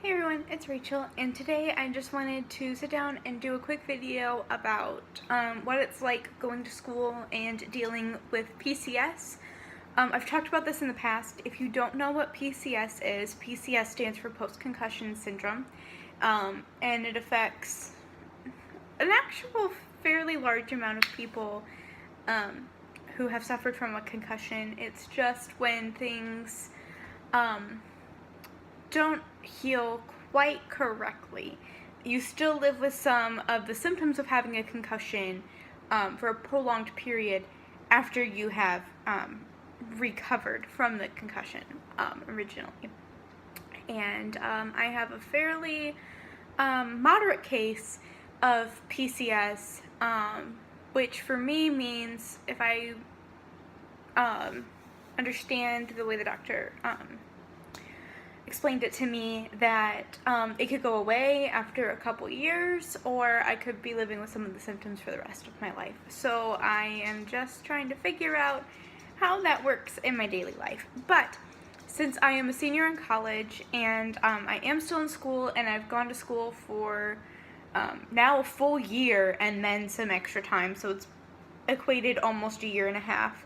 Hey everyone, it's Rachel, and today I just wanted to sit down and do a quick video about what it's like going to school and dealing with PCS. I've talked about this in the past. If you don't know what PCS is, PCS stands for post-concussion syndrome, and it affects an actual fairly large amount of people who have suffered from a concussion. It's just when things don't heal quite correctly. You still live with some of the symptoms of having a concussion for a prolonged period after you have recovered from the concussion originally. And I have a fairly moderate case of PCS, which for me means, if I understand the way the doctor explained it to me, that it could go away after a couple years, or I could be living with some of the symptoms for the rest of my life. So I am just trying to figure out how that works in my daily life. But since I am a senior in college, and I am still in school, and I've gone to school for now a full year and then some extra time, so it's equated almost a year and a half,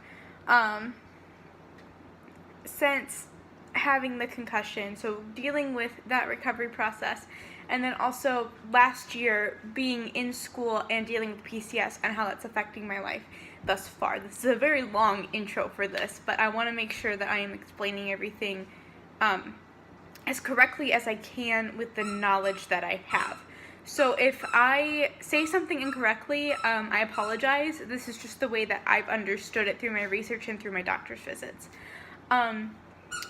since having the concussion, so dealing with that recovery process, and then also last year being in school and dealing with PCS and how that's affecting my life thus far. This is a very long intro for this, but I want to make sure that I am explaining everything as correctly as I can with the knowledge that I have. So if I say something incorrectly, I apologize. This is just the way that I've understood it through my research and through my doctor's visits.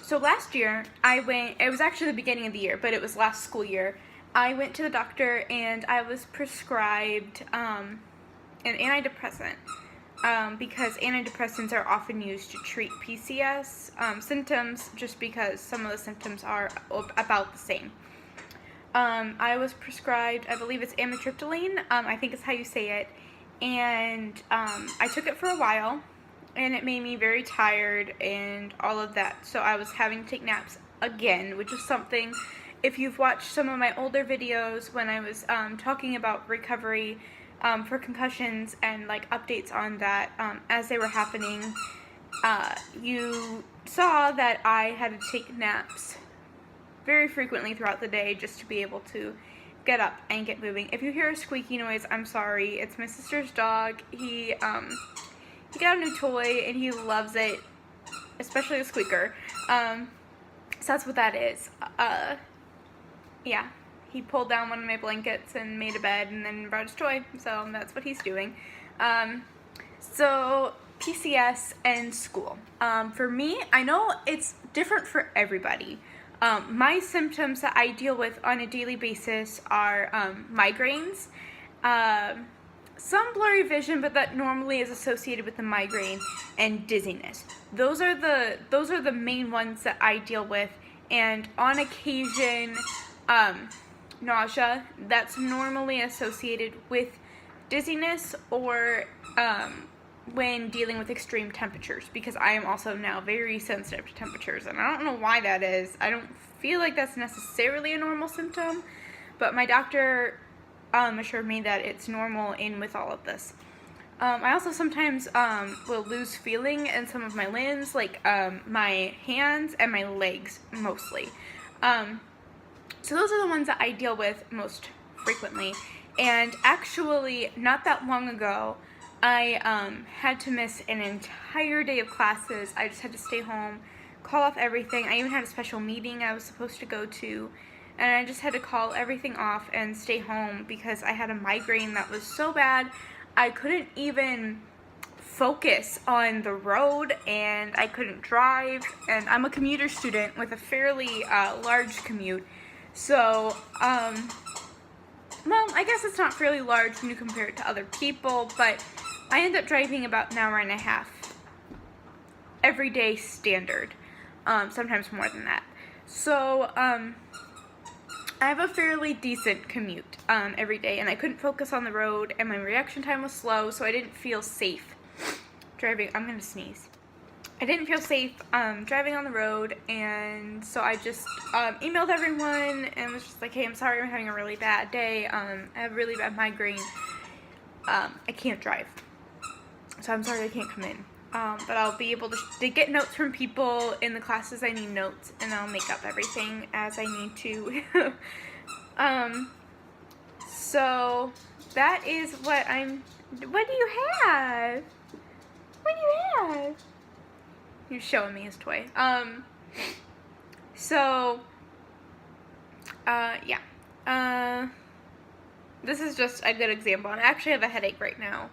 So last year, it was actually the beginning of the year, but it was last school year, I went to the doctor and I was prescribed an antidepressant, because antidepressants are often used to treat PCS symptoms, just because some of the symptoms are about the same. I was prescribed, I believe it's amitriptyline, I think is how you say it, and I took it for a while, and it made me very tired and all of that. So I was having to take naps again, which is something, if you've watched some of my older videos when I was talking about recovery for concussions and like updates on that as they were happening, you saw that I had to take naps very frequently throughout the day just to be able to get up and get moving. If you hear a squeaky noise, I'm sorry. It's my sister's dog. He got a new toy and he loves it, especially a squeaker. So that's what that is. Yeah, he pulled down one of my blankets and made a bed and then brought his toy, so that's what he's doing. So PCS and school. For me, I know it's different for everybody. My symptoms that I deal with on a daily basis are migraines, some blurry vision, but that normally is associated with the migraine, and dizziness. Those are the main ones that I deal with, and on occasion, nausea. That's normally associated with dizziness, or when dealing with extreme temperatures, because I am also now very sensitive to temperatures, and I don't know why that is. I don't feel like that's necessarily a normal symptom, but my doctor assured me that it's normal with all of this. I also sometimes will lose feeling in some of my limbs, like my hands and my legs mostly. So those are the ones that I deal with most frequently. And actually, not that long ago, I had to miss an entire day of classes. I just had to stay home, call off everything. I even had a special meeting I was supposed to go to, and I just had to call everything off and stay home because I had a migraine that was so bad I couldn't even focus on the road, and I couldn't drive, and I'm a commuter student with a fairly large commute. So, well, I guess it's not fairly large when you compare it to other people, but I end up driving about an hour and a half every day standard, sometimes more than that. So, I have a fairly decent commute every day, and I couldn't focus on the road, and my reaction time was slow, so I didn't feel safe driving. I'm gonna sneeze. I didn't feel safe driving on the road, and so I just emailed everyone and was just like, hey, I'm sorry, I'm having a really bad day. I have a really bad migraine. I can't drive, so I'm sorry I can't come in. But I'll be able to get notes from people in the classes I need notes, and I'll make up everything as I need to. So that is what what do you have? What do you have? He's showing me his toy. Yeah. This is just a good example. And I actually have a headache right now.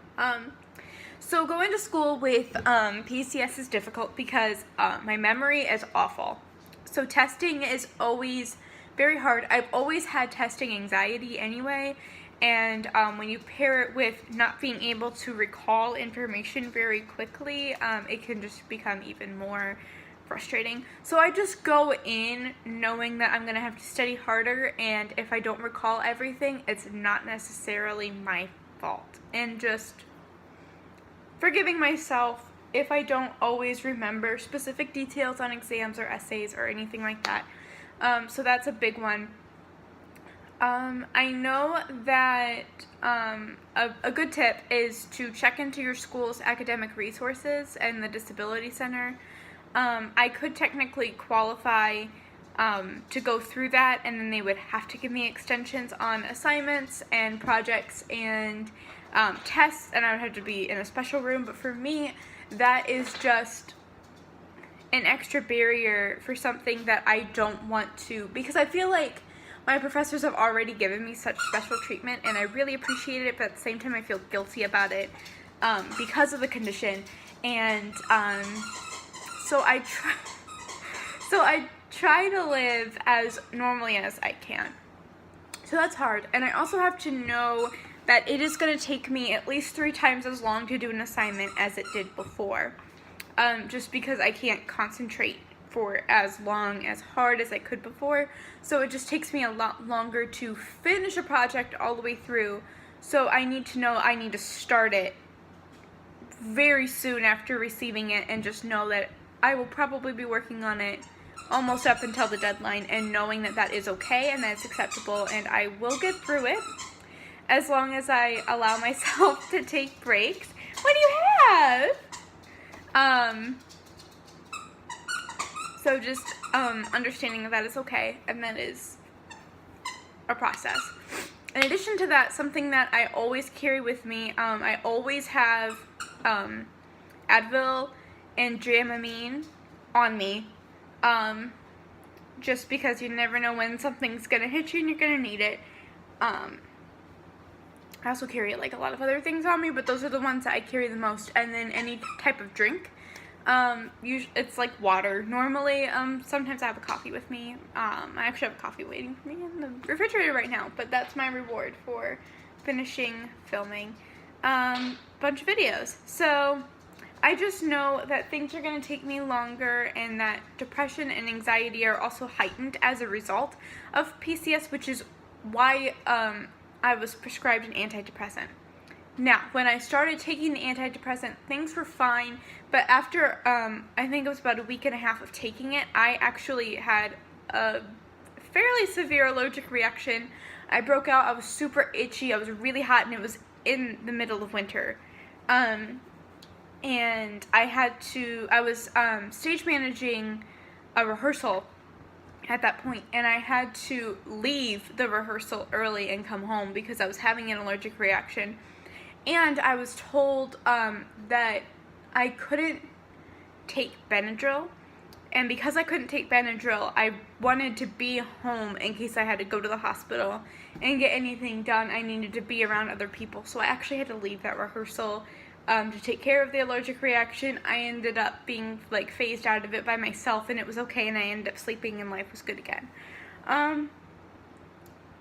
So going to school with PCS is difficult because my memory is awful. So testing is always very hard. I've always had testing anxiety anyway, and when you pair it with not being able to recall information very quickly, it can just become even more frustrating. So I just go in knowing that I'm going to have to study harder, and if I don't recall everything, it's not necessarily my fault. And just forgiving myself if I don't always remember specific details on exams or essays or anything like that. So that's a big one. I know that a good tip is to check into your school's academic resources and the Disability Center. I could technically qualify to go through that, and then they would have to give me extensions on assignments and projects and tests, and I would have to be in a special room. But for me, that is just an extra barrier for something that I don't want to, because I feel like my professors have already given me such special treatment, and I really appreciate it, but at the same time I feel guilty about it because of the condition. And so I try to live as normally as I can. So that's hard. And I also have to know that it is going to take me at least 3 times as long to do an assignment as it did before. Just because I can't concentrate for as long, as hard as I could before. So it just takes me a lot longer to finish a project all the way through. So I need to know I need to start it very soon after receiving it, and just know that I will probably be working on it almost up until the deadline, and knowing that that is okay and that it's acceptable, and I will get through it as long as I allow myself to take breaks. What do you have? So just understanding that is okay, and that is a process. In addition to that, something that I always carry with me, I always have Advil and Dramamine on me, just because you never know when something's going to hit you and you're going to need it. I also carry like a lot of other things on me, but those are the ones that I carry the most. And then any type of drink. Usually it's like water normally. Sometimes I have a coffee with me. I actually have a coffee waiting for me in the refrigerator right now, but that's my reward for finishing filming bunch of videos. So I just know that things are going to take me longer, and that depression and anxiety are also heightened as a result of PCS, which is why I was prescribed an antidepressant. Now, when I started taking the antidepressant, things were fine, but after, I think it was about a week and a half of taking it, I actually had a fairly severe allergic reaction. I broke out, I was super itchy, I was really hot, and it was in the middle of winter. And I was stage managing a rehearsal at that point, and I had to leave the rehearsal early and come home because I was having an allergic reaction. And I was told that I couldn't take Benadryl, and because I couldn't take Benadryl, I wanted to be home in case I had to go to the hospital and get anything done. I needed to be around other people, so I actually had to leave that rehearsal to take care of the allergic reaction. I ended up being like phased out of it by myself, and it was okay, and I ended up sleeping and life was good again.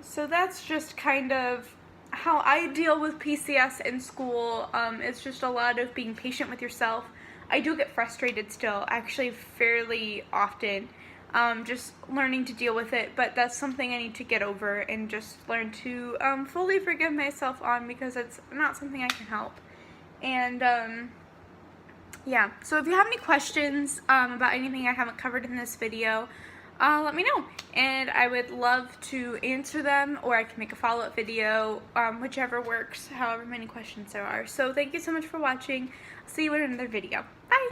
So that's just kind of how I deal with PCS in school. It's just a lot of being patient with yourself. I do get frustrated still, actually fairly often, just learning to deal with it, but that's something I need to get over and just learn to fully forgive myself on, because it's not something I can help. And Yeah, so if you have any questions about anything I haven't covered in this video, let me know, and I would love to answer them, or I can make a follow-up video, whichever works, however many questions there are. So thank you so much for watching. See you in another video. Bye!